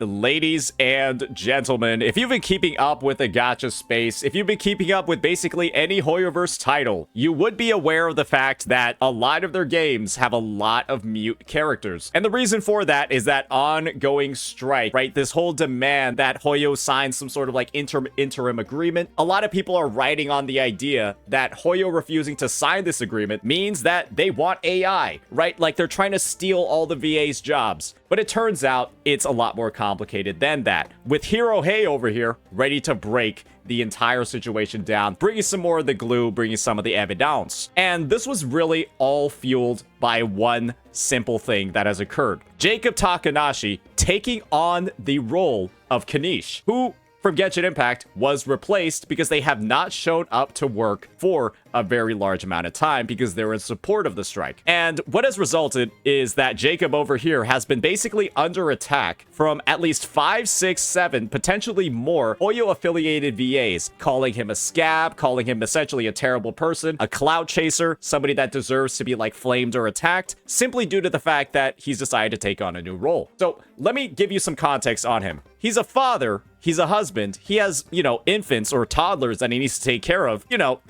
Ladies and gentlemen, if you've been keeping up with the gacha space, if you've been keeping up with basically any Hoyoverse title, you would be aware of the fact that a lot of their games have a lot of mute characters. And the reason for that is that ongoing strike, right? This whole demand that Hoyo sign some sort of like interim agreement. A lot of people are writing on the idea that Hoyo refusing to sign this agreement means that they want AI, right? Like they're trying to steal all the VA's jobs. But it turns out it's a lot more complicated than that. With Hero Hey over here, ready to break the entire situation down, bringing some more of the glue, bringing some of the evidence. And this was really all fueled by one simple thing that has occurred. Jacob Takanashi taking on the role of Kanish, who from Genshin Impact was replaced because they have not shown up to work for a very large amount of time because they're in support of the strike. And what has resulted is that Jacob over here has been basically under attack from at least 5, 6, 7, potentially more Hoyo affiliated VAs, calling him a scab, calling him essentially a terrible person, a clout chaser, somebody that deserves to be like flamed or attacked, simply due to the fact that he's decided to take on a new role. So let me give you some context on him. He's a father, he's a husband, he has, infants or toddlers that he needs to take care of,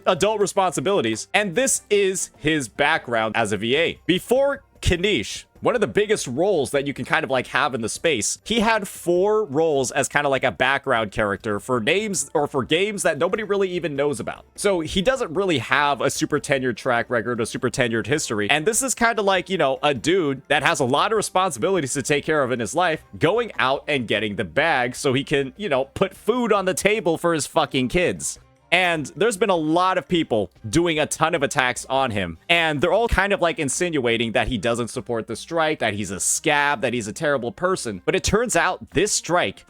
adult responsibilities, and this is his background as a VA. Before Kanish, one of the biggest roles that you can kind of like have in the space, he had 4 roles as kind of like a background character for names or for games that nobody really even knows about. So he doesn't really have a super tenured track record, a super tenured history. And this is kind of like, a dude that has a lot of responsibilities to take care of in his life, going out and getting the bag so he can, put food on the table for his fucking kids. And there's been a lot of people doing a ton of attacks on him. And they're all kind of like insinuating that he doesn't support the strike, that he's a scab, that he's a terrible person. But it turns out this strike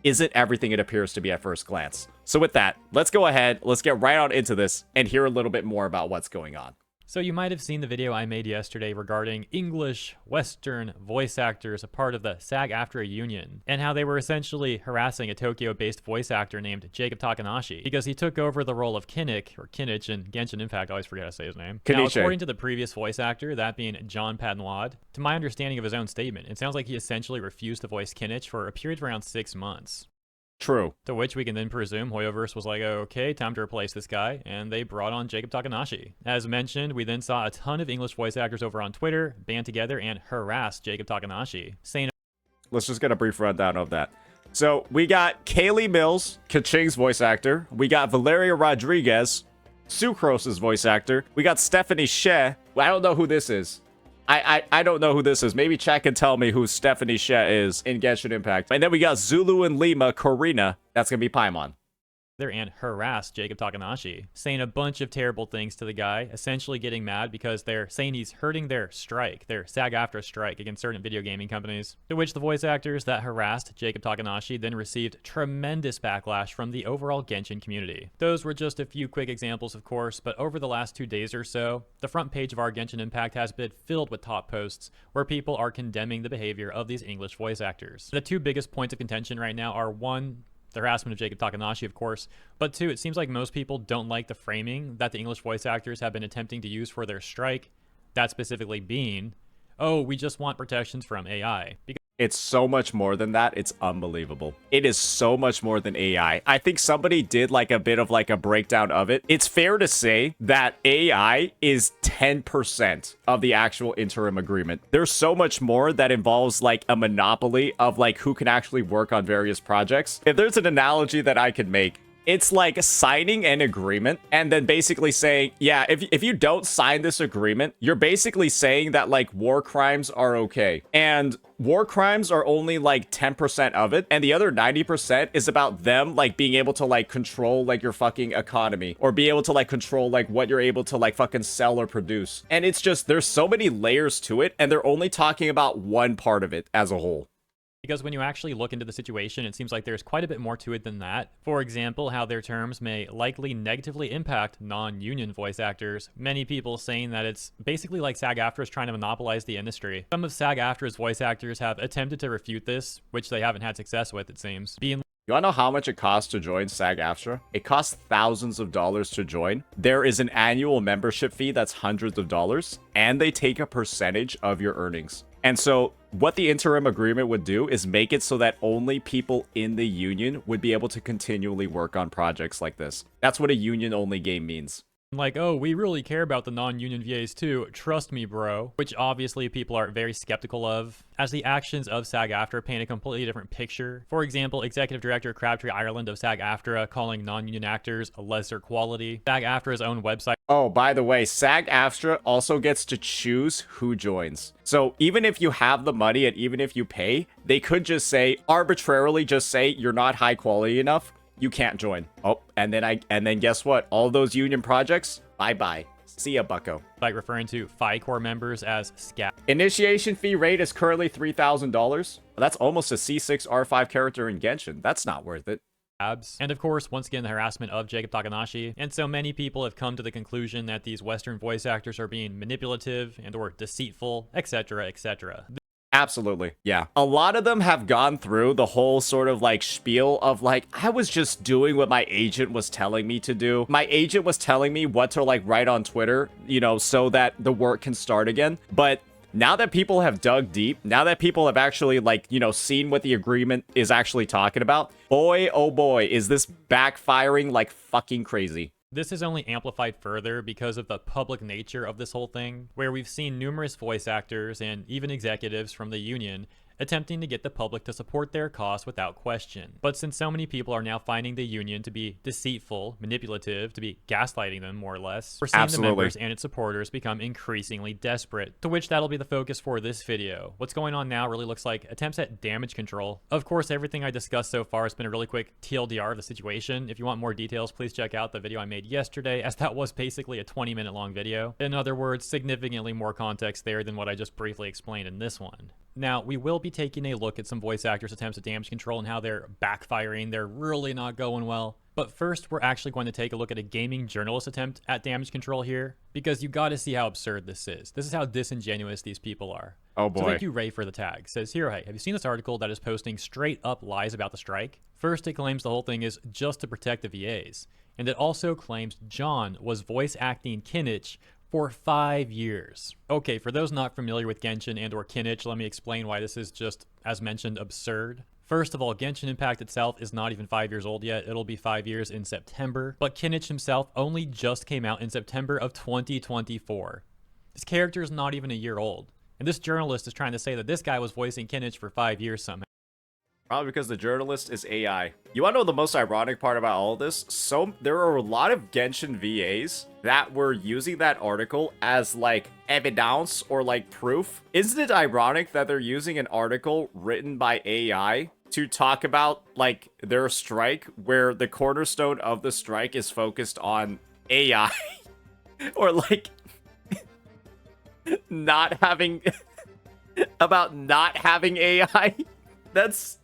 isn't everything it appears to be at first glance. So with that, let's go ahead, let's get right on into this and hear a little bit more about what's going on. So you might have seen the video I made yesterday regarding English Western voice actors, a part of the SAG-AFTRA union, and how they were essentially harassing a Tokyo-based voice actor named Jacob Takanashi because he took over the role of Kinnick in Genshin Impact. I always forget how to say his name. Now, according to the previous voice actor, that being John Padnwad, to my understanding of his own statement, it sounds like he essentially refused to voice Kinnick for a period of around 6 months. True. To which we can then presume Hoyoverse was like, okay, time to replace this guy, and they brought on Jacob Takanashi. As mentioned, we then saw a ton of English voice actors over on Twitter band together and harass Jacob Takanashi, saying... Let's just get a brief rundown of that. So, we got Kaylee Mills, Kaching's voice actor. We got Valeria Rodriguez, Sucrose's voice actor. We got Stephanie She. I don't know who this is. I don't know who this is. Maybe chat can tell me who Stephanie She is in Genshin Impact. And then we got Zulu and Lima, Corina. That's going to be Paimon. And harassed Jacob Takanashi, saying a bunch of terrible things to the guy, essentially getting mad because they're saying he's hurting their strike, their SAG-AFTRA strike against certain video gaming companies, to which the voice actors that harassed Jacob Takanashi then received tremendous backlash from the overall Genshin community. Those were just a few quick examples, of course, but over the last 2 days or so, the front page of our Genshin Impact has been filled with top posts where people are condemning the behavior of these English voice actors. The 2 biggest points of contention right now are, 1, the harassment of Jacob Takanashi, of course, but 2, it seems like most people don't like the framing that the English voice actors have been attempting to use for their strike, that specifically being, oh, we just want protections from AI. It's so much more than that. It's unbelievable. It is so much more than AI. I think somebody did like a bit of like a breakdown of it. It's fair to say that AI is 10% of the actual interim agreement. There's so much more that involves like a monopoly of like who can actually work on various projects. If there's an analogy that I could make, it's like signing an agreement and then basically saying, yeah, if you don't sign this agreement, you're basically saying that like war crimes are okay. And war crimes are only like 10% of it. And the other 90% is about them like being able to like control like your fucking economy or be able to like control like what you're able to like fucking sell or produce. And it's just, there's so many layers to it. And they're only talking about one part of it as a whole. Because when you actually look into the situation, it seems like there's quite a bit more to it than that. For example, how their terms may likely negatively impact non-union voice actors. Many people saying that it's basically like SAG-AFTRA is trying to monopolize the industry. Some of SAG-AFTRA's voice actors have attempted to refute this, which they haven't had success with, it seems. You wanna know how much it costs to join SAG-AFTRA? It costs thousands of dollars to join. There is an annual membership fee that's hundreds of dollars, and they take a percentage of your earnings. And so what the interim agreement would do is make it so that only people in the union would be able to continually work on projects like this. That's what a union-only game means. Like, oh, we really care about the non-union VAs too, trust me, bro. Which obviously people are very skeptical of, as the actions of SAG-AFTRA paint a completely different picture. For example, Executive Director Crabtree Ireland of SAG-AFTRA calling non-union actors a lesser quality. SAG-AFTRA's own website. Oh, by the way, SAG-AFTRA also gets to choose who joins. So even if you have the money and even if you pay, they could just say, arbitrarily just say, you're not high quality enough, you can't join. Oh, and then guess what? All those union projects, bye-bye. See ya, bucko. Like referring to FI-Corps members as scab. Initiation fee rate is currently $3,000. That's almost a C6 R5 character in Genshin. That's not worth it. And of course, once again, the harassment of Jacob Takanashi. And so many people have come to the conclusion that these Western voice actors are being manipulative and or deceitful, etc., etc. Absolutely. Yeah. A lot of them have gone through the whole sort of like spiel of like, I was just doing what my agent was telling me to do. My agent was telling me what to like write on Twitter, you know, so that the work can start again. But now that people have dug deep, now that people have actually like, you know, seen what the agreement is actually talking about, boy, oh boy, is this backfiring like fucking crazy. This is only amplified further because of the public nature of this whole thing, where we've seen numerous voice actors and even executives from the union attempting to get the public to support their cause without question. But since so many people are now finding the union to be deceitful, manipulative, to be gaslighting them more or less, we're seeing the members and its supporters become increasingly desperate, to which that'll be the focus for this video. What's going on now really looks like attempts at damage control. Of course, everything I discussed so far has been a really quick TLDR of the situation. If you want more details, please check out the video I made yesterday, as that was basically a 20-minute long video. In other words, significantly more context there than what I just briefly explained in this one. Now, we will be taking a look at some voice actors' attempts at damage control and how they're backfiring. They're really not going well. But first, we're actually going to take a look at a gaming journalist attempt at damage control here, because you gotta see how absurd this is. This is how disingenuous these people are. Oh boy. So thank you, Ray, for the tag. Says, Hero, hey, have you seen this article that is posting straight up lies about the strike? First, it claims the whole thing is just to protect the VAs. And it also claims John was voice acting Kinich for 5 years. Okay, for those not familiar with Genshin and or Kinich, let me explain why this is just, as mentioned, absurd. First of all, Genshin Impact itself is not even 5 years old yet. It'll be 5 years in September. But Kinich himself only just came out in September of 2024. This character is not even a year old. And this journalist is trying to say that this guy was voicing Kinich for 5 years somehow. Probably because the journalist is AI. You want to know the most ironic part about all this? So there are a lot of Genshin VAs that were using that article as like evidence or like proof. Isn't it ironic that they're using an article written by AI to talk about like their strike, where the cornerstone of the strike is focused on AI or like not having about not having AI? That's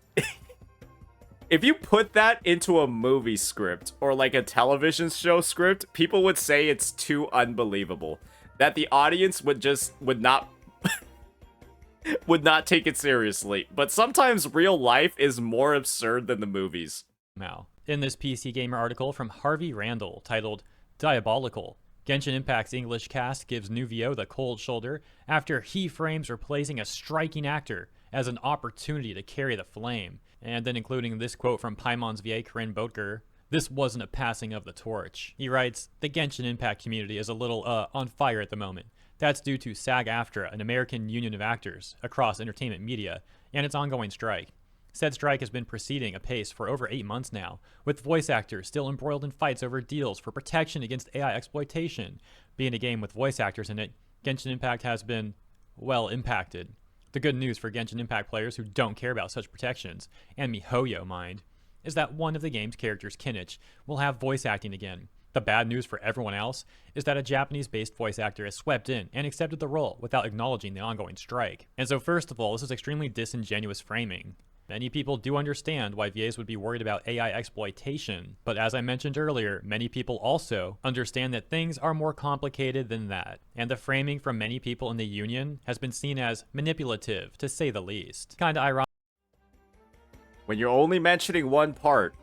if you put that into a movie script or like a television show script, people would say it's too unbelievable. That the audience would not would not take it seriously. But sometimes real life is more absurd than the movies. Now, in this PC Gamer article from Harvey Randall titled Diabolical, Genshin Impact's English cast gives new VO the cold shoulder after he frames replacing a striking actor as an opportunity to carry the flame. And then including this quote from Paimon's VA Corinne Boetker, "This wasn't a passing of the torch." He writes, "The Genshin Impact community is a little, on fire at the moment. That's due to SAG-AFTRA, an American union of actors across entertainment media, and its ongoing strike. Said strike has been proceeding apace for over 8 months now, with voice actors still embroiled in fights over deals for protection against AI exploitation. Being a game with voice actors in it, Genshin Impact has been, well, impacted. The good news for Genshin Impact players who don't care about such protections, and MiHoYo mind, is that one of the game's characters, Kinich, will have voice acting again. The bad news for everyone else is that a Japanese-based voice actor has swept in and accepted the role without acknowledging the ongoing strike." And so first of all, this is extremely disingenuous framing. Many people do understand why VAs would be worried about AI exploitation, but as I mentioned earlier, many people also understand that things are more complicated than that, and the framing from many people in the union has been seen as manipulative, to say the least. Kinda ironic. When you're only mentioning one part,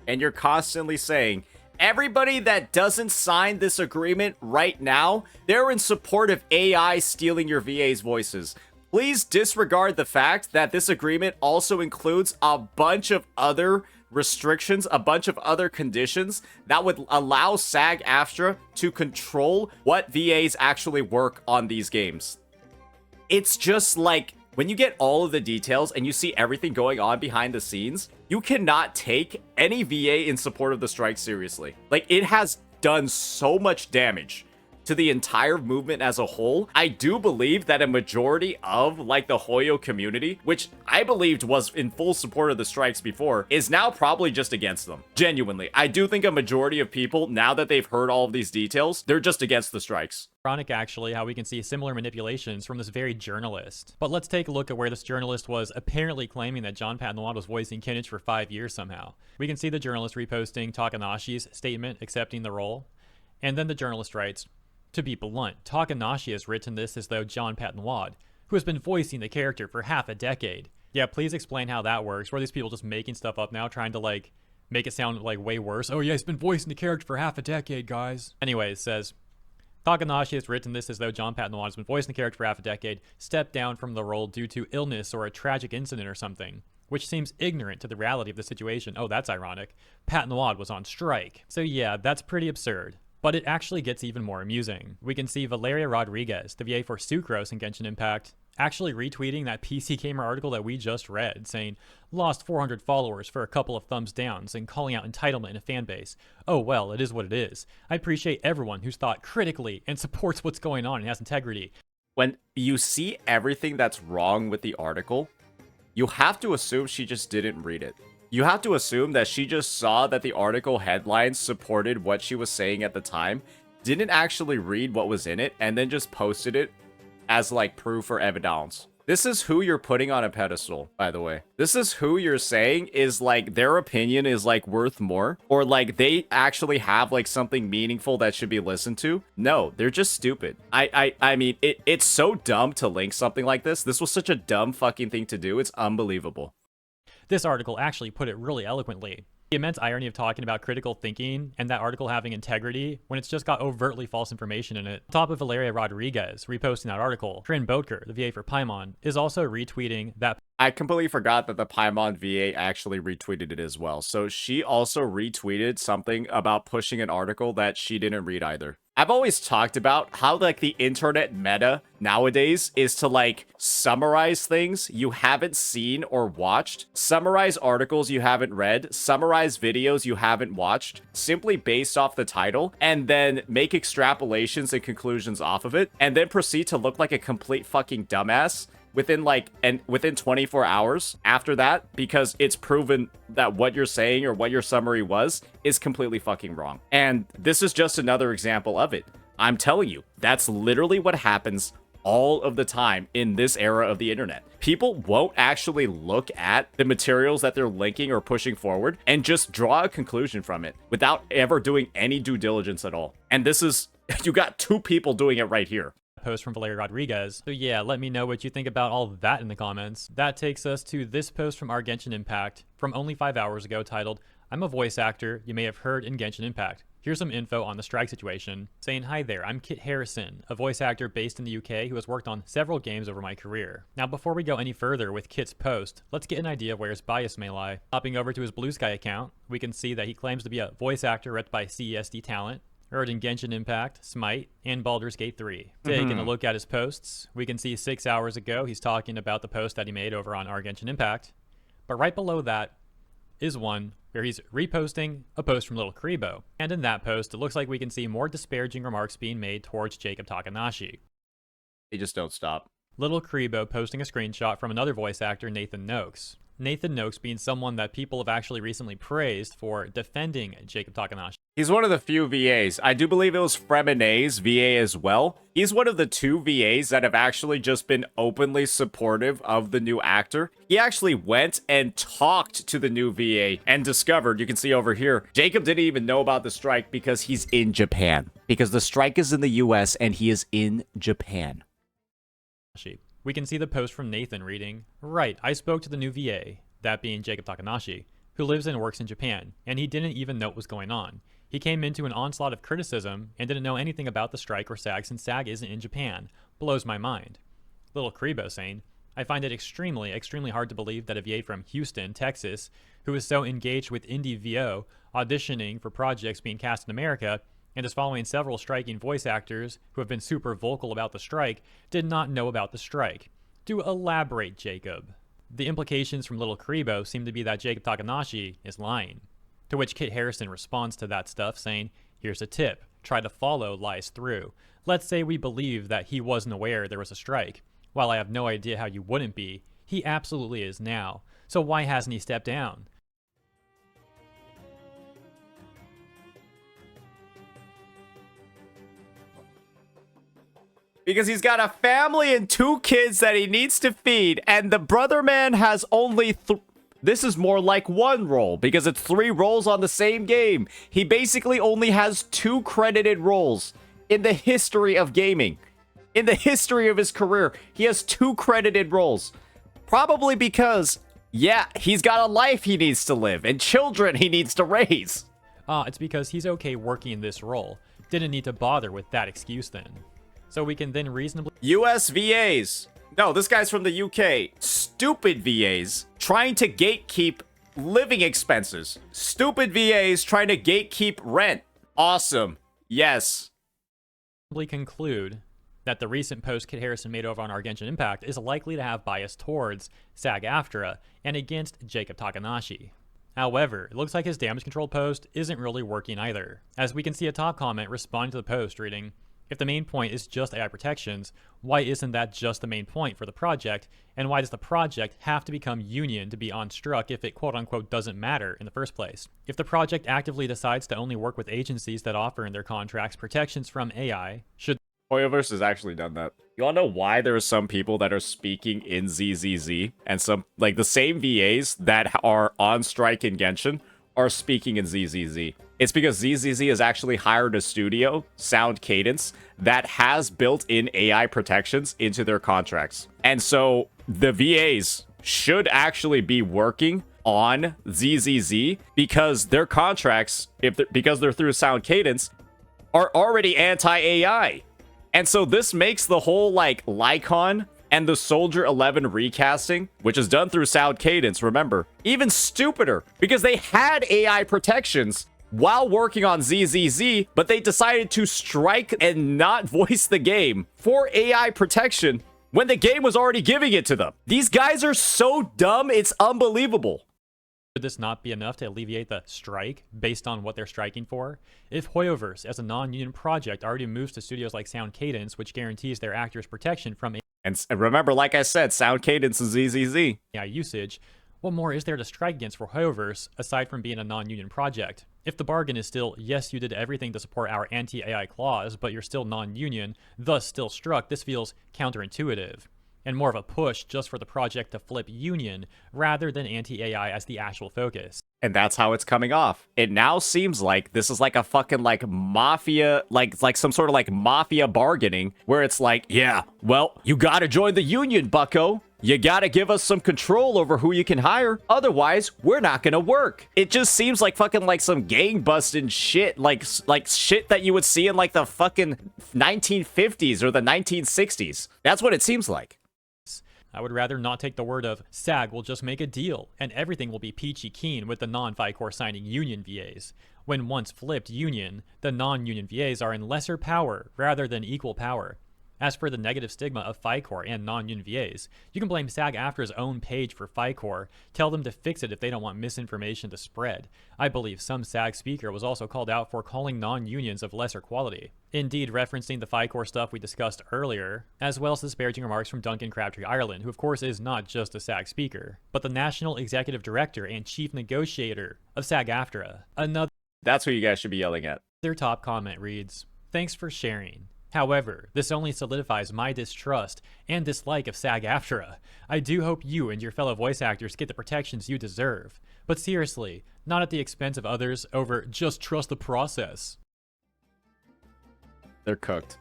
and you're constantly saying, everybody that doesn't sign this agreement right now, they're in support of AI stealing your VA's voices. Please disregard the fact that this agreement also includes a bunch of other restrictions, a bunch of other conditions that would allow SAG-AFTRA to control what VAs actually work on these games. It's just like, when you get all of the details and you see everything going on behind the scenes, you cannot take any VA in support of the strike seriously. Like, it has done so much damage to the entire movement as a whole. I do believe that a majority of like the Hoyo community, which I believed was in full support of the strikes before, is now probably just against them. Genuinely, I do think a majority of people, now that they've heard all of these details, they're just against the strikes. Ironic, actually, how we can see similar manipulations from this very journalist. But let's take a look at where this journalist was apparently claiming that John Patton was voicing Kinnage for 5 years somehow. We can see the journalist reposting Takanashi's statement accepting the role, and then the journalist writes, "To be blunt, Takanashi has written this as though John Patton, who has been voicing the character for half a decade." Yeah, please explain how that works. Were these people just making stuff up now, trying to like make it sound like way worse? Oh yeah, he's been voicing the character for half a decade, guys. Anyways, says, Takanashi has written this as though John Patton has been voicing the character for half a decade, stepped down from the role due to illness or a tragic incident or something, which seems ignorant to the reality of the situation. Oh, that's ironic. Patton was on strike. So yeah, that's pretty absurd. But it actually gets even more amusing. We can see Valeria Rodriguez, the VA for Sucrose in Genshin Impact, actually retweeting that PC Gamer article that we just read, saying, "Lost 400 followers for a couple of thumbs downs," and calling out entitlement in a fan base. Oh well, it is what it is. I appreciate everyone who's thought critically and supports what's going on and has integrity. When you see everything that's wrong with the article, you have to assume she just didn't read it. You have to assume that she just saw that the article headlines supported what she was saying at the time, didn't actually read what was in it, and then just posted it as like proof or evidence. This is who you're putting on a pedestal, by the way. This is who you're saying is like their opinion is like worth more, or like they actually have like something meaningful that should be listened to. No, they're just stupid. I mean, it's so dumb to link something like this. This was such a dumb fucking thing to do. It's unbelievable. This article actually put it really eloquently. The immense irony of talking about critical thinking and that article having integrity when it's just got overtly false information in it. On top of Valeria Rodriguez reposting that article, Trin Boetker, the VA for Paimon, is also retweeting that. I completely forgot that the Paimon VA actually retweeted it as well. So she also retweeted something about pushing an article that she didn't read either. I've always talked about how like the internet meta nowadays is to like summarize things you haven't seen or watched, summarize articles you haven't read, summarize videos you haven't watched, simply based off the title, and then make extrapolations and conclusions off of it, and then proceed to look like a complete fucking dumbass within 24 hours after that, because it's proven that what you're saying or what your summary was is completely fucking wrong. And this is just another example of it. I'm telling you, that's literally what happens all of the time in this era of the internet. People won't actually look at the materials that they're linking or pushing forward and just draw a conclusion from it without ever doing any due diligence at all. And this is, you got two people doing it right here. Post from Valeria Rodriguez. So yeah, let me know what you think about all of that in the comments. That takes us to this post from our Genshin Impact from only 5 hours ago titled, "I'm a voice actor you may have heard in Genshin Impact. Here's some info on the strike situation," saying, "Hi there, I'm Kit Harrison, a voice actor based in the UK who has worked on several games over my career." Now, before we go any further with Kit's post, let's get an idea of where his bias may lie. Hopping over to his Blue Sky account, we can see that he claims to be a voice actor repped by CESD Talent, heard in Genshin Impact, Smite, and Baldur's Gate 3. Taking a look at his posts, we can see 6 hours ago he's talking about the post that he made over on our Genshin Impact. But right below that is one where he's reposting a post from Little Karibo. And in that post, it looks like we can see more disparaging remarks being made towards Jacob Takanashi. They just don't stop. Little Karibo posting a screenshot from another voice actor, Nathan Noakes. Nathan Noakes being someone that people have actually recently praised for defending Jacob Takanashi. He's one of the few VAs. I do believe it was Fremenay's VA as well. He's one of the 2 VAs that have actually just been openly supportive of the new actor. He actually went and talked to the new VA and discovered, you can see over here, Jacob didn't even know about the strike because he's in Japan. Because the strike is in the US and he is in Japan. We can see the post from Nathan reading, "Right, I spoke to the new VA," that being Jacob Takanashi, who lives and works in Japan, and he didn't even know what was going on. He came into an onslaught of criticism and didn't know anything about the strike or SAG since SAG isn't in Japan. Blows my mind. Little Kribo saying, I find it extremely, extremely hard to believe that a VA from Houston, Texas, who is so engaged with indie VO, auditioning for projects being cast in America, and is following several striking voice actors who have been super vocal about the strike, did not know about the strike. To elaborate, Jacob. The implications from Little Kribo seem to be that Jacob Takanashi is lying. To which Kit Harrison responds to that stuff saying, here's a tip, try to follow lies through. Let's say we believe that he wasn't aware there was a strike. While I have no idea how you wouldn't be, he absolutely is now. So why hasn't he stepped down? Because he's got a family and 2 kids that he needs to feed, and the brother man has only this is more like 1 role, because it's 3 roles on the same game. He basically only has 2 credited roles in the history of gaming. In the history of his career, he has 2 credited roles. Probably because, yeah, he's got a life he needs to live, and children he needs to raise. It's because he's okay working in this role. Didn't need to bother with that excuse then. So we can then reasonably... US VAs. No, this guy's from the UK. Stupid VAs trying to gatekeep living expenses. Stupid VAs trying to gatekeep rent. Awesome. Yes. Conclude that the recent post Kit Harrison made over on our Genshin Impact is likely to have bias towards SAG-AFTRA and against Jacob Takanashi. However, it looks like his damage control post isn't really working either, as we can see a top comment responding to the post reading, if the main point is just AI protections, why isn't that just the main point for the project, and why does the project have to become union to be unstruck if it quote-unquote doesn't matter in the first place? If the project actively decides to only work with agencies that offer in their contracts protections from AI, should... Hoyoverse has actually done that. You all know why there are some people that are speaking in ZZZ, and some, like, the same VAs that are on strike in Genshin are speaking in ZZZ. It's because ZZZ has actually hired a studio, Sound Cadence, that has built-in AI protections into their contracts. And so the VAs should actually be working on ZZZ because their contracts, because they're through Sound Cadence, are already anti-AI. And so this makes the whole, like, Lycon and the Soldier 11 recasting, which is done through Sound Cadence, remember, even stupider, because they had AI protections while working on ZZZ, but they decided to strike and not voice the game for AI protection when the game was already giving it to them. These guys are so dumb, it's unbelievable. Should this not be enough to alleviate the strike based on what they're striking for? If Hoyoverse, as a non-union project, already moves to studios like Sound Cadence, which guarantees their actors protection from and remember, like I said, Sound Cadence is ZZZ. AI usage, what more is there to strike against for Hoyoverse aside from being a non-union project? If the bargain is still, yes, you did everything to support our anti-AI clause, but you're still non-union, thus still struck, this feels counterintuitive, and more of a push just for the project to flip union rather than anti-AI as the actual focus. And that's how it's coming off. It now seems like this is like a fucking like mafia, like some sort of like mafia bargaining where it's like, yeah, well, you gotta join the union, bucko. You gotta give us some control over who you can hire. Otherwise, we're not gonna work. It just seems like fucking like some gang busting shit, like shit that you would see in like the fucking 1950s or the 1960s. That's what it seems like. I would rather not take the word of SAG will just make a deal and everything will be peachy keen with the non-FICOR signing union VAs. When once flipped union, the non-union VAs are in lesser power rather than equal power. As for the negative stigma of FICOR and non-union VAs, you can blame SAG-AFTRA's own page for FICOR, tell them to fix it if they don't want misinformation to spread. I believe some SAG speaker was also called out for calling non-unions of lesser quality. Indeed, referencing the FICOR stuff we discussed earlier, as well as disparaging remarks from Duncan Crabtree Ireland, who of course is not just a SAG speaker, but the National Executive Director and Chief Negotiator of SAG-AFTRA. That's who you guys should be yelling at. Their top comment reads, "Thanks for sharing. However, this only solidifies my distrust and dislike of SAG-AFTRA. I do hope you and your fellow voice actors get the protections you deserve. But seriously, not at the expense of others over just trust the process." They're cooked.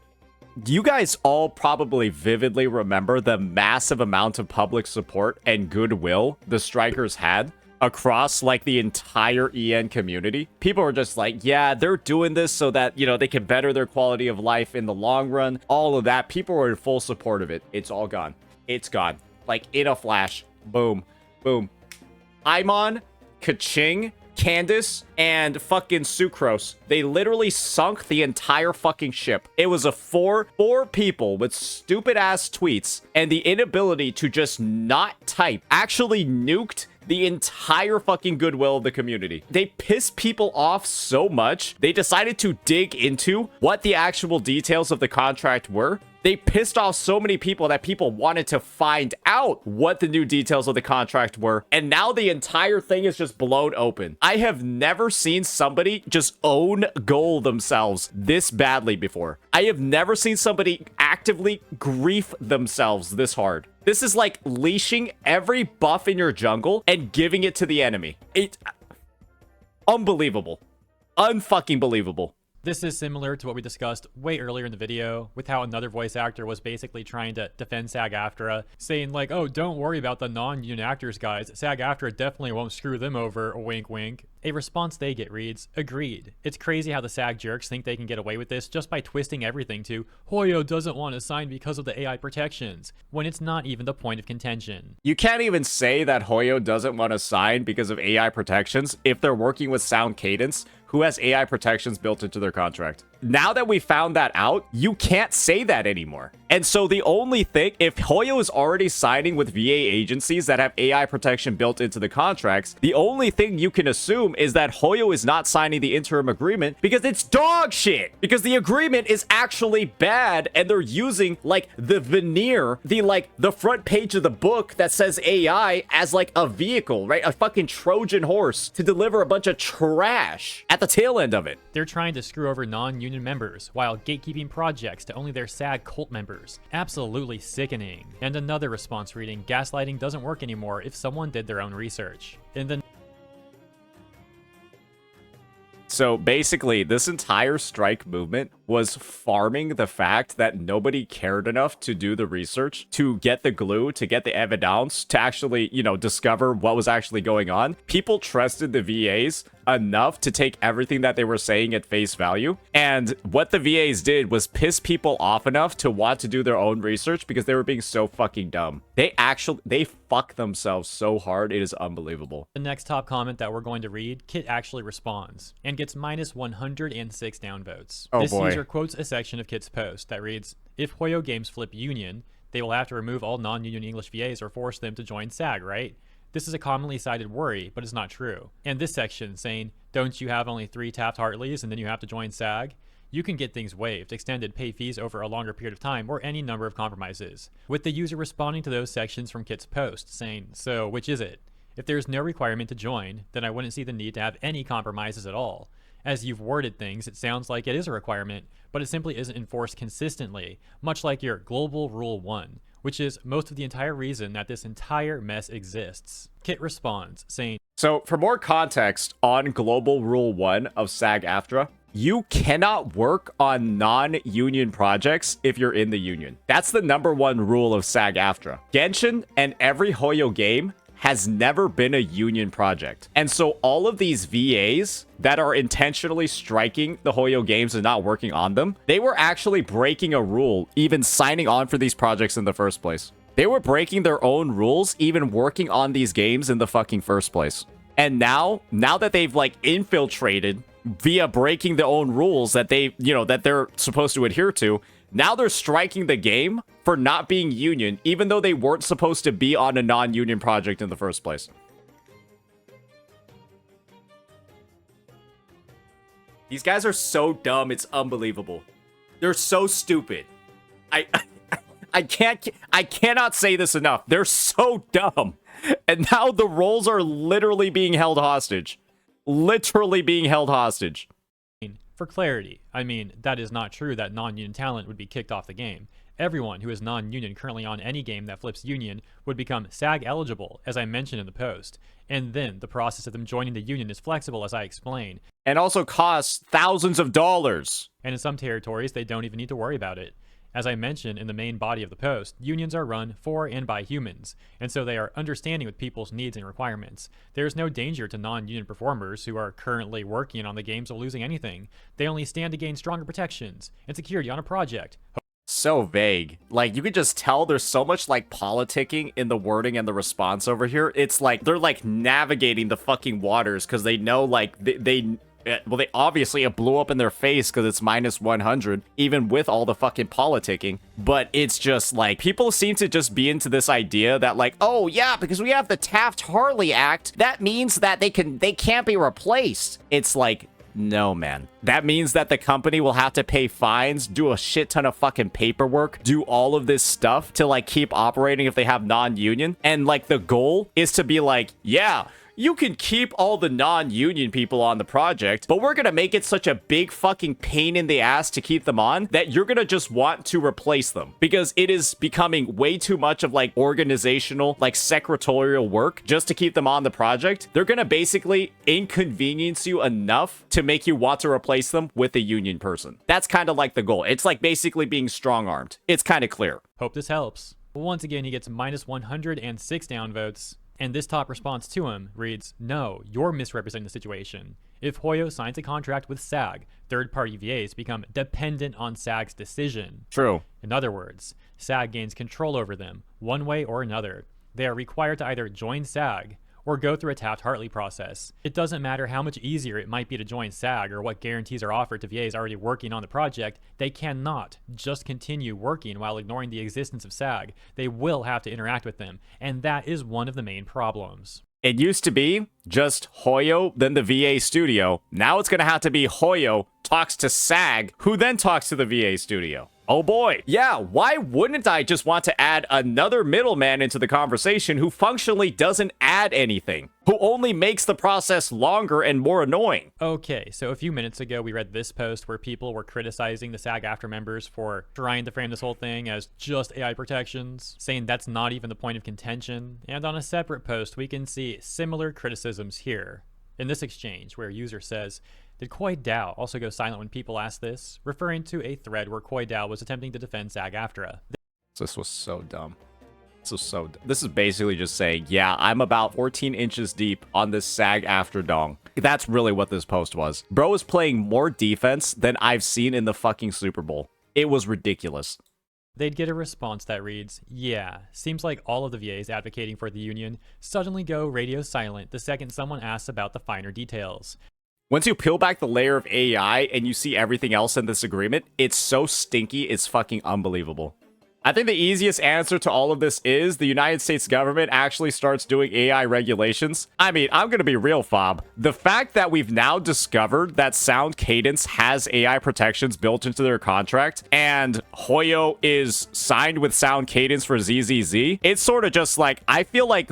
You guys all probably vividly remember the massive amount of public support and goodwill the strikers had across like the entire EN community. People were just like, yeah, they're doing this so that, you know, they can better their quality of life in the long run. All of that. People were in full support of it. It's all gone. it's gone. Like, in a flash. Boom. Boom. Aimon, Kaching, Candace, and fucking Sucrose. They literally sunk the entire fucking ship. It was a four people with stupid ass tweets and the inability to just not type actually nuked the entire fucking goodwill of the community. They pissed people off so much, they decided to dig into what the actual details of the contract were. They pissed off so many people that people wanted to find out what the new details of the contract were. And now the entire thing is just blown open. I have never seen somebody just own goal themselves this badly before. I have never seen somebody actively grief themselves this hard. This is like leashing every buff in your jungle and giving it to the enemy. It's unbelievable. Unfucking believable. This is similar to what we discussed way earlier in the video with how another voice actor was basically trying to defend SAG-AFTRA, saying like, oh, don't worry about the non-union actors, guys. SAG-AFTRA definitely won't screw them over, wink wink. A response they get reads, agreed. It's crazy how the SAG jerks think they can get away with this just by twisting everything to Hoyo doesn't want to sign because of the AI protections, when it's not even the point of contention. You can't even say that Hoyo doesn't want to sign because of AI protections if they're working with Sound Cadence, who has AI protections built into their contract. Now that we found that out, you can't say that anymore. And so the only thing, if Hoyo is already signing with VA agencies that have AI protection built into the contracts, the only thing you can assume is that Hoyo is not signing the interim agreement because it's dog shit. Because the agreement is actually bad and they're using like the veneer, the front page of the book that says AI as like a vehicle, right? A fucking Trojan horse to deliver a bunch of trash at the tail end of it. They're trying to screw over non-union members while gatekeeping projects to only their SAG cult members. Absolutely sickening. And another response reading, gaslighting doesn't work anymore if someone did their own research. In the So basically, this entire strike movement was farming the fact that nobody cared enough to do the research, to get the glue, to get the evidence, to actually, discover what was actually going on. People trusted the VAs enough to take everything that they were saying at face value. And what the VAs did was piss people off enough to want to do their own research because they were being so fucking dumb. They fuck themselves so hard. It is unbelievable. The next top comment that we're going to read, Kit actually responds and gets minus 106 downvotes. Oh, this boy. user quotes a section of Kit's post that reads, if Hoyo games flip union, they will have to remove all non-union English VAs or force them to join SAG, right? This is a commonly cited worry, but it's not true. And this section saying, don't you have only 3 Taft-Hartleys and then you have to join SAG? You can get things waived, extended pay fees over a longer period of time, or any number of compromises. With the user responding to those sections from Kit's post, saying, so which is it? If there's no requirement to join, then I wouldn't see the need to have any compromises at all. As you've worded things, it sounds like it is a requirement, but it simply isn't enforced consistently, much like your Global Rule 1, which is most of the entire reason that this entire mess exists. Kit responds, saying, So for more context on Global Rule 1 of SAG-AFTRA, you cannot work on non-union projects if you're in the union. That's the #1 rule of SAG-AFTRA. Genshin and every Hoyo game has never been a union project. And so all of these VAs that are intentionally striking the Hoyo games and not working on them, they were actually breaking a rule, even signing on for these projects in the first place. They were breaking their own rules, even working on these games in the fucking first place. And now that they've like infiltrated via breaking their own rules that that they're supposed to adhere to, now they're striking the game for not being union, even though they weren't supposed to be on a non-union project in the first place. These guys are so dumb, it's unbelievable. They're so stupid. I cannot say this enough. They're so dumb. And now the roles are literally being held hostage. Literally being held hostage. for clarity, I mean, that is not true that non-union talent would be kicked off the game. Everyone who is non-union currently on any game that flips union would become SAG eligible, as I mentioned in the post. And then the process of them joining the union is flexible, as I explained. And also costs thousands of dollars. And in some territories, they don't even need to worry about it. As I mentioned in the main body of the post, unions are run for and by humans, and so they are understanding with people's needs and requirements. There is no danger to non-union performers who are currently working on the games of losing anything. They only stand to gain stronger protections and security on a project. So vague. Like, you could just tell there's so much, like, politicking in the wording and the response over here. It's like they're, like, navigating the fucking waters because they know, like, well, they obviously, it blew up in their face because it's minus 100, even with all the fucking politicking. But it's just like, people seem to just be into this idea that like, oh yeah, because we have the Taft-Hartley Act, that means that they can't be replaced. It's like, no, man. That means that the company will have to pay fines, do a shit ton of fucking paperwork, do all of this stuff to like keep operating if they have non-union. And like the goal is to be like, yeah, you can keep all the non-union people on the project, but we're gonna make it such a big fucking pain in the ass to keep them on that you're gonna just want to replace them because it is becoming way too much of like organizational, like secretarial work just to keep them on the project. They're gonna basically inconvenience you enough to make you want to replace them with a union person. That's kind of like the goal. It's like basically being strong-armed. It's kind of clear. Hope this helps. Once again, he gets minus 106 downvotes. And this top response to him reads, no, you're misrepresenting the situation. If Hoyo signs a contract with SAG, third-party VAs become dependent on SAG's decision. True. In other words, SAG gains control over them, one way or another. They are required to either join SAG or go through a Taft-Hartley process. It doesn't matter how much easier it might be to join SAG or what guarantees are offered to VAs already working on the project. They cannot just continue working while ignoring the existence of SAG. They will have to interact with them, and that is one of the main problems. It used to be just Hoyo, then the VA studio. Now it's going to have to be Hoyo talks to SAG, who then talks to the VA studio. Oh boy. Yeah, why wouldn't I just want to add another middleman into the conversation who functionally doesn't add anything, who only makes the process longer and more annoying? Okay, so a few minutes ago, we read this post where people were criticizing the SAG-AFTRA members for trying to frame this whole thing as just AI protections, saying that's not even the point of contention. And on a separate post, we can see similar criticisms here. In this exchange, where a user says, did Koi Dao also go silent when people asked this? Referring to a thread where Koi Dao was attempting to defend SAG-AFTRA. This was so dumb. This is basically just saying, yeah, I'm about 14 inches deep on this SAG-AFTRA dong. That's really what this post was. Bro is playing more defense than I've seen in the fucking Super Bowl. It was ridiculous. They'd get a response that reads, yeah, seems like all of the VAs advocating for the union suddenly go radio silent the second someone asks about the finer details. Once you peel back the layer of AI and you see everything else in this agreement, it's so stinky, it's fucking unbelievable. I think the easiest answer to all of this is the United States government actually starts doing AI regulations. I mean, I'm gonna be real, Fob. The fact that we've now discovered that Sound Cadence has AI protections built into their contract, and Hoyo is signed with Sound Cadence for ZZZ, it's sort of just like, I feel like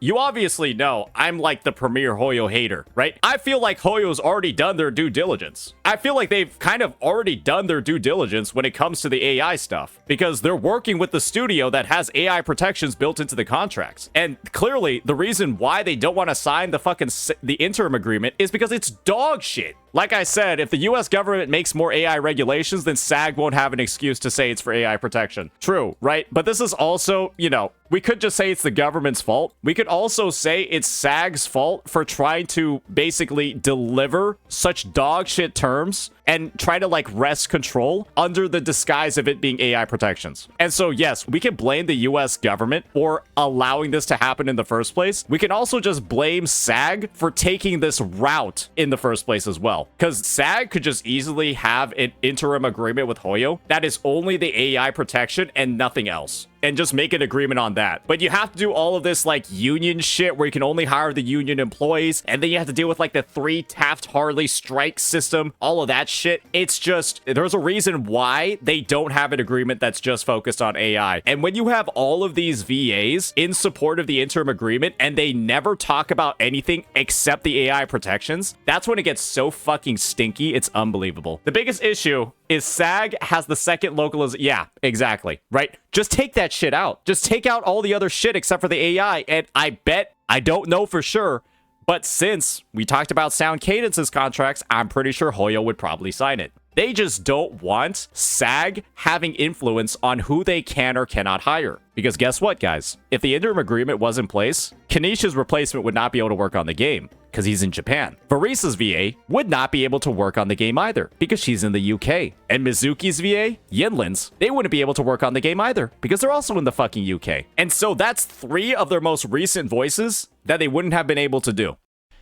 you obviously know I'm like the premier Hoyo hater, right? I feel like Hoyo's already done their due diligence. I feel like they've kind of already done their due diligence when it comes to the AI stuff, because they're working with the studio that has AI protections built into the contracts. And clearly, the reason why they don't want to sign the interim agreement is because it's dog shit. Like I said, if the US government makes more AI regulations, then SAG won't have an excuse to say it's for AI protection. True, right? But this is also, you know, we could just say it's the government's fault. We could also say it's SAG's fault for trying to basically deliver such dog shit terms and try to like wrest control under the disguise of it being AI protections. And so, yes, we can blame the US government for allowing this to happen in the first place. We can also just blame SAG for taking this route in the first place as well. Because SAG could just easily have an interim agreement with Hoyo that is only the AI protection and nothing else, and just make an agreement on that. But you have to do all of this like union shit where you can only hire the union employees, and then you have to deal with like the 3 Taft-Hartley strike system, all of that shit. It's just, there's a reason why they don't have an agreement that's just focused on AI. And when you have all of these VAs in support of the interim agreement and they never talk about anything except the AI protections, that's when it gets so fucking stinky, it's unbelievable. The biggest issue is SAG has the second localization. Yeah, exactly, right? Just take that shit out. Just take out all the other shit except for the AI, and I bet, I don't know for sure, but since we talked about Sound Cadence's contracts, I'm pretty sure Hoyo would probably sign it. They just don't want SAG having influence on who they can or cannot hire. Because guess what, guys? If the interim agreement was in place, Kanisha's replacement would not be able to work on the game because he's in Japan. Varisa's VA would not be able to work on the game either because she's in the UK. And Mizuki's VA, Yinlin's, they wouldn't be able to work on the game either because they're also in the fucking UK. And so that's 3 of their most recent voices that they wouldn't have been able to do.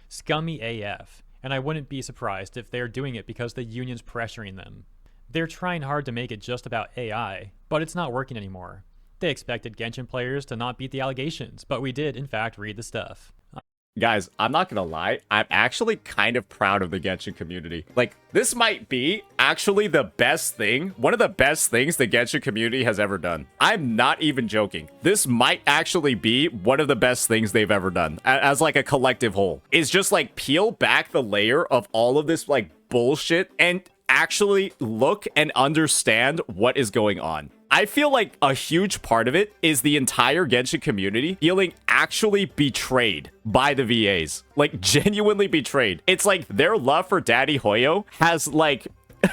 Scummy AF. And I wouldn't be surprised if they're doing it because the union's pressuring them. They're trying hard to make it just about AI, but it's not working anymore. They expected Genshin players to not beat the allegations, but we did, in fact, read the stuff. Guys, I'm not gonna lie, I'm actually kind of proud of the Genshin community. Like, this might be actually the best thing, one of the best things the Genshin community has ever done. I'm not even joking. This might actually be one of the best things they've ever done, as like a collective whole. Is just like peel back the layer of all of this like bullshit and actually look and understand what is going on. I feel like a huge part of it is the entire Genshin community feeling actually betrayed by the VAs. Like, genuinely betrayed. It's like their love for Daddy Hoyo has, like,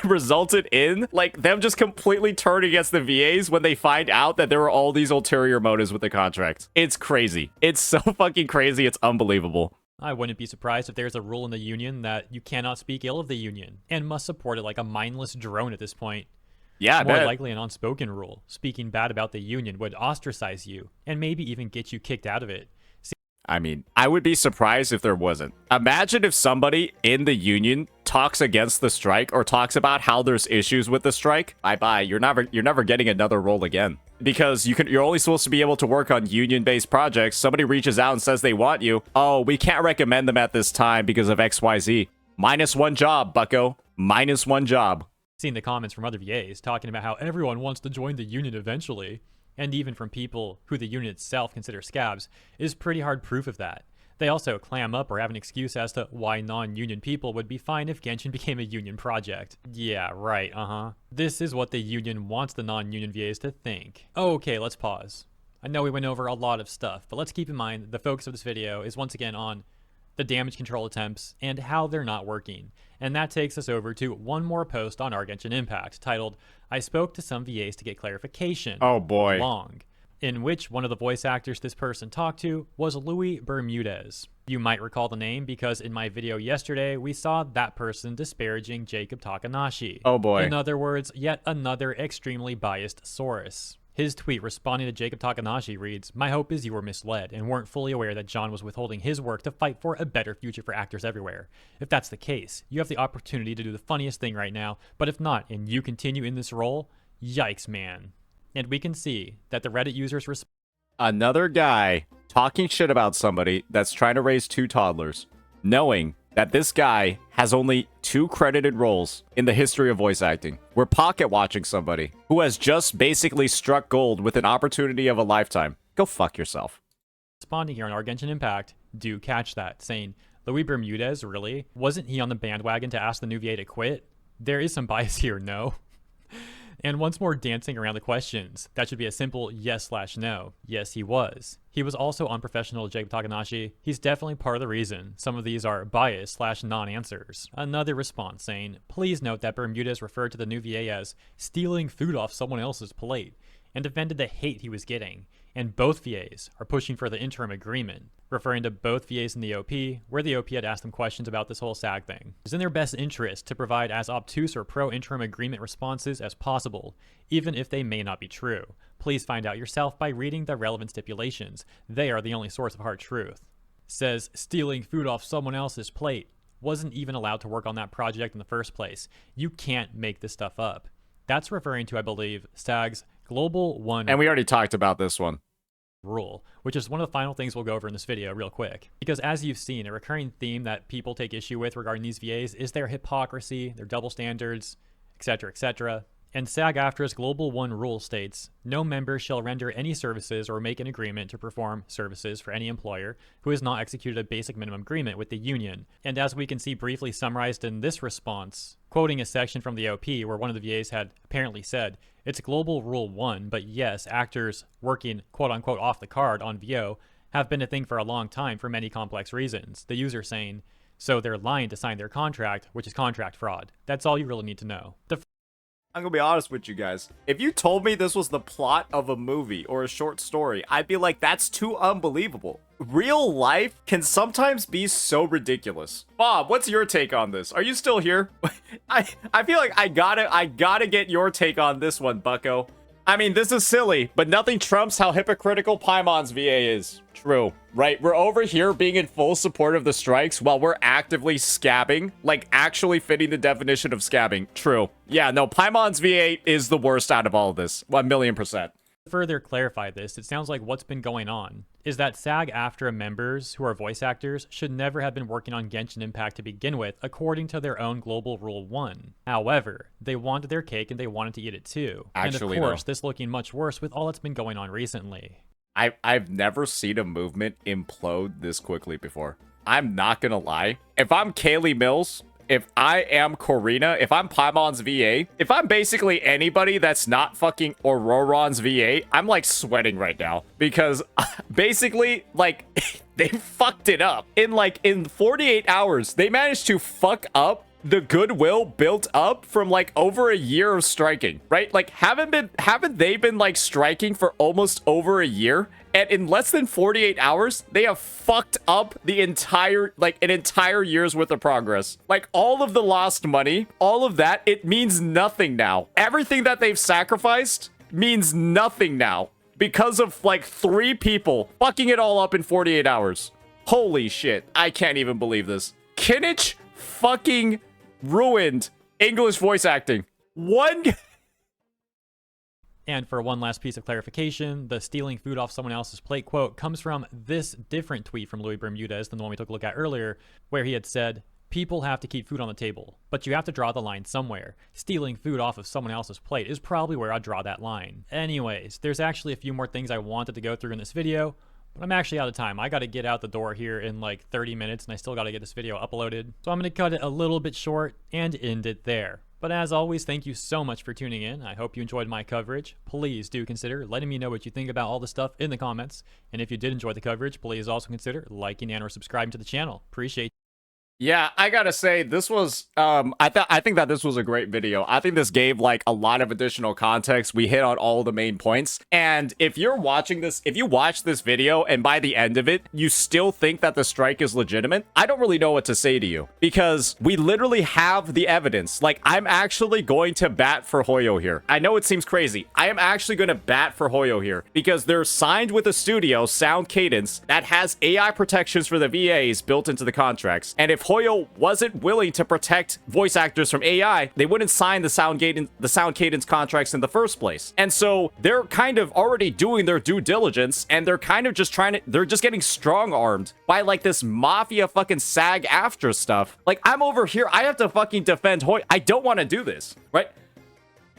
resulted in, like, them just completely turning against the VAs when they find out that there were all these ulterior motives with the contract. It's crazy. It's so fucking crazy. It's unbelievable. I wouldn't be surprised if there's a rule in the union that you cannot speak ill of the union and must support it like a mindless drone at this point. Yeah, More likely an unspoken rule. Speaking bad about the union would ostracize you and maybe even get you kicked out of it. I mean, I would be surprised if there wasn't. Imagine if somebody in the union talks against the strike or talks about how there's issues with the strike. Bye-bye. You're never getting another role again. Because you're only supposed to be able to work on union-based projects. Somebody reaches out and says they want you. Oh, we can't recommend them at this time because of XYZ. -1 job, bucko. -1 job. Seen the comments from other VAs talking about how everyone wants to join the union eventually, and even from people who the union itself considers scabs, is pretty hard proof of that. They also clam up or have an excuse as to why non-union people would be fine if Genshin became a union project. Yeah, right, This is what the union wants the non-union VAs to think. Okay, let's pause. I know we went over a lot of stuff, but let's keep in mind the focus of this video is once again on the damage control attempts and how they're not working. And that takes us over to one more post on our Genshin Impact titled, I spoke to some VAs to get clarification. Oh boy. Long. In which one of the voice actors this person talked to was Louis Bermudez. You might recall the name because in my video yesterday, we saw that person disparaging Jacob Takanashi. Oh boy. In other words, yet another extremely biased source. His tweet responding to Jacob Takanashi reads, my hope is you were misled and weren't fully aware that John was withholding his work to fight for a better future for actors everywhere. If that's the case, you have the opportunity to do the funniest thing right now, but if not, and you continue in this role, yikes, man. And we can see that the Reddit users respond. Another guy talking shit about somebody that's trying to raise 2 toddlers, knowing that this guy has only 2 credited roles in the history of voice acting. We're pocket watching somebody who has just basically struck gold with an opportunity of a lifetime. Go fuck yourself. Responding here on our Genshin Impact, do catch that, saying, Louis Bermudez, really? Wasn't he on the bandwagon to ask the new VA to quit? There is some bias here, no? And once more dancing around the questions, that should be a simple yes/no. Yes, he was. He was also unprofessional, Jacob Takanashi. He's definitely part of the reason some of these are bias/non-answers. Another response saying, please note that Bermudez referred to the new VA as stealing food off someone else's plate and defended the hate he was getting. And both VAs are pushing for the interim agreement, referring to both VAs in the OP, where the OP had asked them questions about this whole SAG thing. It's in their best interest to provide as obtuse or pro-interim agreement responses as possible, even if they may not be true. Please find out yourself by reading the relevant stipulations. They are the only source of hard truth. Says, stealing food off someone else's plate. Wasn't even allowed to work on that project in the first place. You can't make this stuff up. That's referring to, I believe, SAG's Global 1... And we already talked about this one. Rule, which is one of the final things we'll go over in this video real quick. Because as you've seen, a recurring theme that people take issue with regarding these VAs is their hypocrisy, their double standards, etc., etc. And SAG-AFTRA's Global 1 rule states, no member shall render any services or make an agreement to perform services for any employer who has not executed a basic minimum agreement with the union. And as we can see briefly summarized in this response, quoting a section from the OP where one of the VAs had apparently said, it's Global Rule 1, but yes, actors working quote-unquote off the card on VO have been a thing for a long time for many complex reasons. The user saying, So they're lying to sign their contract, which is contract fraud. That's all you really need to know. I'm gonna be honest with you guys. If you told me this was the plot of a movie or a short story, I'd be like, that's too unbelievable. Real life can sometimes be so ridiculous. Bob, what's your take on this? Are you still here? I feel like I gotta get your take on this one, bucko. I mean, this is silly, but nothing trumps how hypocritical Paimon's VA is. True, right? We're over here being in full support of the strikes while we're actively scabbing, like actually fitting the definition of scabbing. True. Yeah, no, Paimon's VA is the worst out of all of this. 1,000,000%. To further clarify this, it sounds like what's been going on is that SAG-AFTRA members who are voice actors should never have been working on Genshin Impact to begin with, according to their own global rule 1. However, they wanted their cake and they wanted to eat it too. Actually, and of course, this looking much worse with all that's been going on recently. I've never seen a movement implode this quickly before. I'm not gonna lie. If I'm Kaylee Mills, if I am Corina, if I'm Paimon's VA, if I'm basically anybody that's not fucking Auroron's VA, I'm like sweating right now because basically like they fucked it up. In 48 hours, they managed to fuck up the goodwill built up from like over a year of striking, right? Like haven't they been like striking for almost over a year? And in less than 48 hours, they have fucked up the entire, like an entire year's worth of progress. Like all of the lost money, all of that, it means nothing now. Everything that they've sacrificed means nothing now because of like 3 people fucking it all up in 48 hours. Holy shit. I can't even believe this. Kinich fucking ruined English voice acting. And for one last piece of clarification, the stealing food off someone else's plate quote comes from this different tweet from Louis Bermudez than the one we took a look at earlier, where he had said, "People have to keep food on the table, but you have to draw the line somewhere. Stealing food off of someone else's plate is probably where I'd draw that line." Anyways, there's actually a few more things I wanted to go through in this video, but I'm actually out of time. I gotta get out the door here in like 30 minutes, and I still gotta get this video uploaded. So I'm gonna cut it a little bit short and end it there. But as always, thank you so much for tuning in. I hope you enjoyed my coverage. Please do consider letting me know what you think about all the stuff in the comments. And if you did enjoy the coverage, please also consider liking and or subscribing to the channel. Appreciate it. Yeah, I gotta say, this was, I think that this was a great video. I think this gave, like, a lot of additional context. We hit on all the main points. And if you're watching this, if you watch this video and by the end of it, you still think that the strike is legitimate, I don't really know what to say to you. Because we literally have the evidence. Like, I'm actually going to bat for Hoyo here. I know it seems crazy. I am actually going to bat for Hoyo here. Because they're signed with a studio, Sound Cadence, that has AI protections for the VAs built into the contracts. And if Hoyo wasn't willing to protect voice actors from AI, they wouldn't sign the Sound Cadence contracts in the first place. And so they're kind of already doing their due diligence, and they're kind of just they're just getting strong-armed by like this mafia fucking SAG-AFTRA stuff. Like, I'm over here, I have to fucking defend Hoyo. I don't want to do this, right?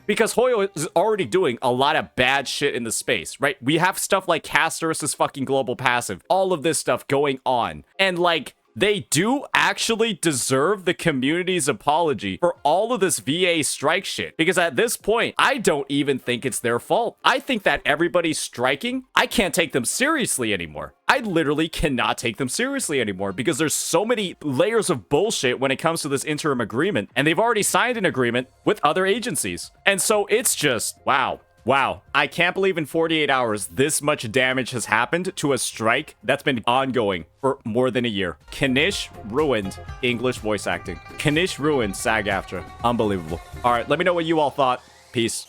Because Hoyo is already doing a lot of bad shit in the space, right? We have stuff like Caster's fucking global passive, all of this stuff going on. And like, they do actually deserve the community's apology for all of this VA strike shit. Because at this point, I don't even think it's their fault. I think that everybody's striking, I can't take them seriously anymore. I literally cannot take them seriously anymore because there's so many layers of bullshit when it comes to this interim agreement. And they've already signed an agreement with other agencies. And so it's just, wow. Wow, I can't believe in 48 hours this much damage has happened to a strike that's been ongoing for more than a year. Kanish ruined English voice acting. Kanish ruined SAG-AFTRA. Unbelievable. All right, let me know what you all thought. Peace.